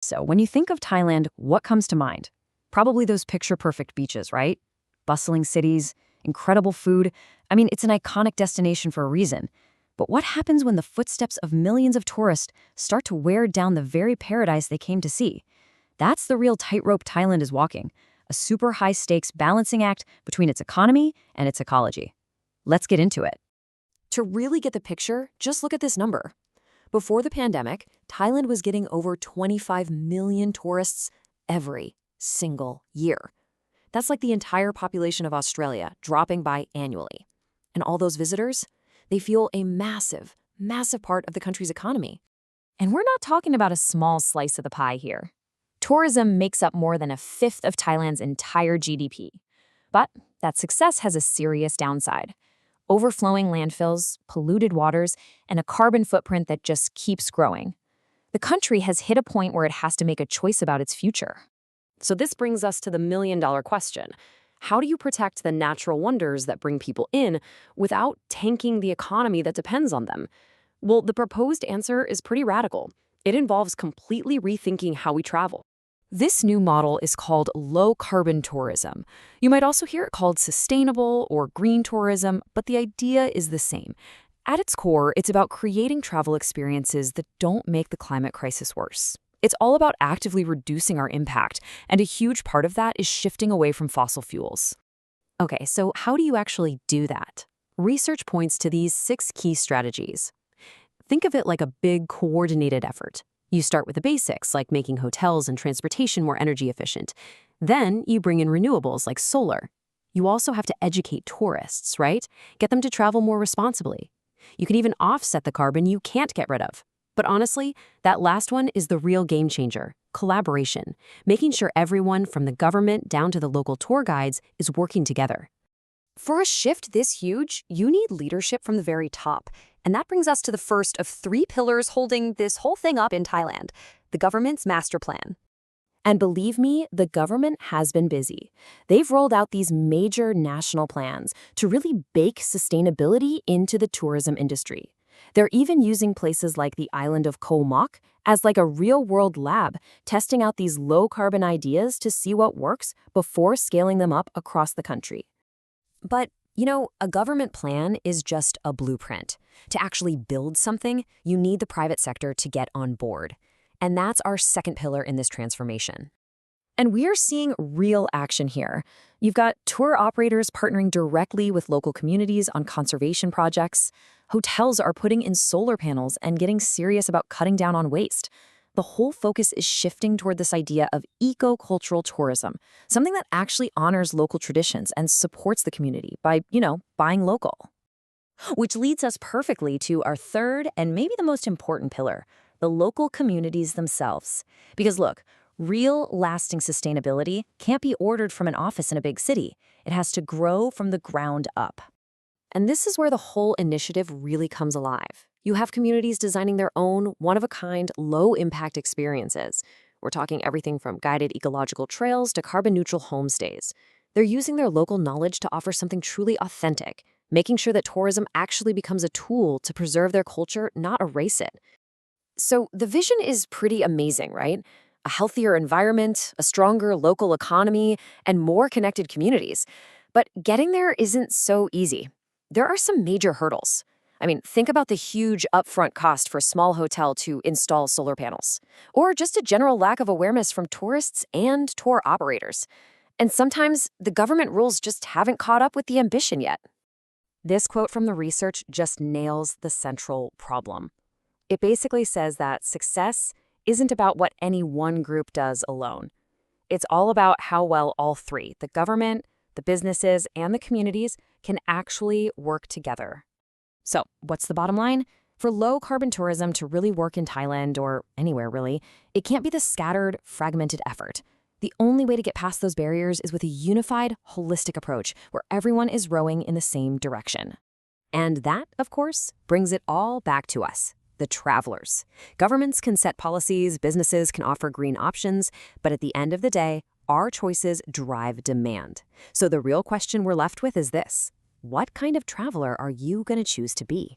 So, when you think of Thailand, what comes to mind? Probably those picture-perfect beaches, right? Bustling cities, incredible food. I mean, it's an iconic destination for a reason. But what happens when the footsteps of millions of tourists start to wear down the very paradise they came to see? That's the real tightrope Thailand is walking, a super high-stakes balancing act between its economy and its ecology. Let's get into it. To really get the picture, just look at this number. Before the pandemic, Thailand was getting over 25 million tourists every single year. That's like the entire population of Australia dropping by annually. And all those visitors, they fuel a massive, massive part of the country's economy. And we're not talking about a small slice of the pie here. Tourism makes up more than a fifth of Thailand's entire GDP. But that success has a serious downside. Overflowing landfills, polluted waters, and a carbon footprint that just keeps growing. The country has hit a point where it has to make a choice about its future. So this brings us to the million-dollar question. How do you protect the natural wonders that bring people in without tanking the economy that depends on them? Well, the proposed answer is pretty radical. It involves completely rethinking how we travel. This new model is called low-carbon tourism. You might also hear it called sustainable or green tourism, but the idea is the same. At its core, it's about creating travel experiences that don't make the climate crisis worse. It's all about actively reducing our impact, and a huge part of that is shifting away from fossil fuels. Okay, so how do you actually do that? Research points to these 6 key strategies. Think of it like a big coordinated effort. You start with the basics, like making hotels and transportation more energy efficient. Then you bring in renewables like solar. You also have to educate tourists, right? Get them to travel more responsibly. You can even offset the carbon you can't get rid of. But honestly, that last one is the real game changer: collaboration, making sure everyone from the government down to the local tour guides is working together. For a shift this huge, you need leadership from the very top. And that brings us to the first of 3 pillars holding this whole thing up in Thailand: the government's master plan. And believe me, the government has been busy. They've rolled out these major national plans to really bake sustainability into the tourism industry. They're even using places like the island of Khaosok as like a real-world lab, testing out these low-carbon ideas to see what works before scaling them up across the country. But a government plan is just a blueprint. To actually build something, you need the private sector to get on board. And that's our second pillar in this transformation. And we are seeing real action here. You've got tour operators partnering directly with local communities on conservation projects. Hotels are putting in solar panels and getting serious about cutting down on waste. The whole focus is shifting toward this idea of eco-cultural tourism, something that actually honors local traditions and supports the community by, buying local. Which leads us perfectly to our third and maybe the most important pillar: the local communities themselves. Because look, real lasting sustainability can't be ordered from an office in a big city. It has to grow from the ground up. And this is where the whole initiative really comes alive. You have communities designing their own one-of-a-kind, low-impact experiences. We're talking everything from guided ecological trails to carbon-neutral homestays. They're using their local knowledge to offer something truly authentic, making sure that tourism actually becomes a tool to preserve their culture, not erase it. So the vision is pretty amazing, right? A healthier environment, a stronger local economy, and more connected communities. But getting there isn't so easy. There are some major hurdles. I mean, think about the huge upfront cost for a small hotel to install solar panels, or just a general lack of awareness from tourists and tour operators. And sometimes the government rules just haven't caught up with the ambition yet. This quote from the research just nails the central problem. It basically says that success isn't about what any one group does alone. It's all about how well all 3, the government, the businesses, and the communities, can actually work together. So, what's the bottom line? For low-carbon tourism to really work in Thailand, or anywhere really, it can't be the scattered, fragmented effort. The only way to get past those barriers is with a unified, holistic approach where everyone is rowing in the same direction. And that, of course, brings it all back to us, the travelers. Governments can set policies, businesses can offer green options, but at the end of the day, our choices drive demand. So the real question we're left with is this: what kind of traveler are you going to choose to be?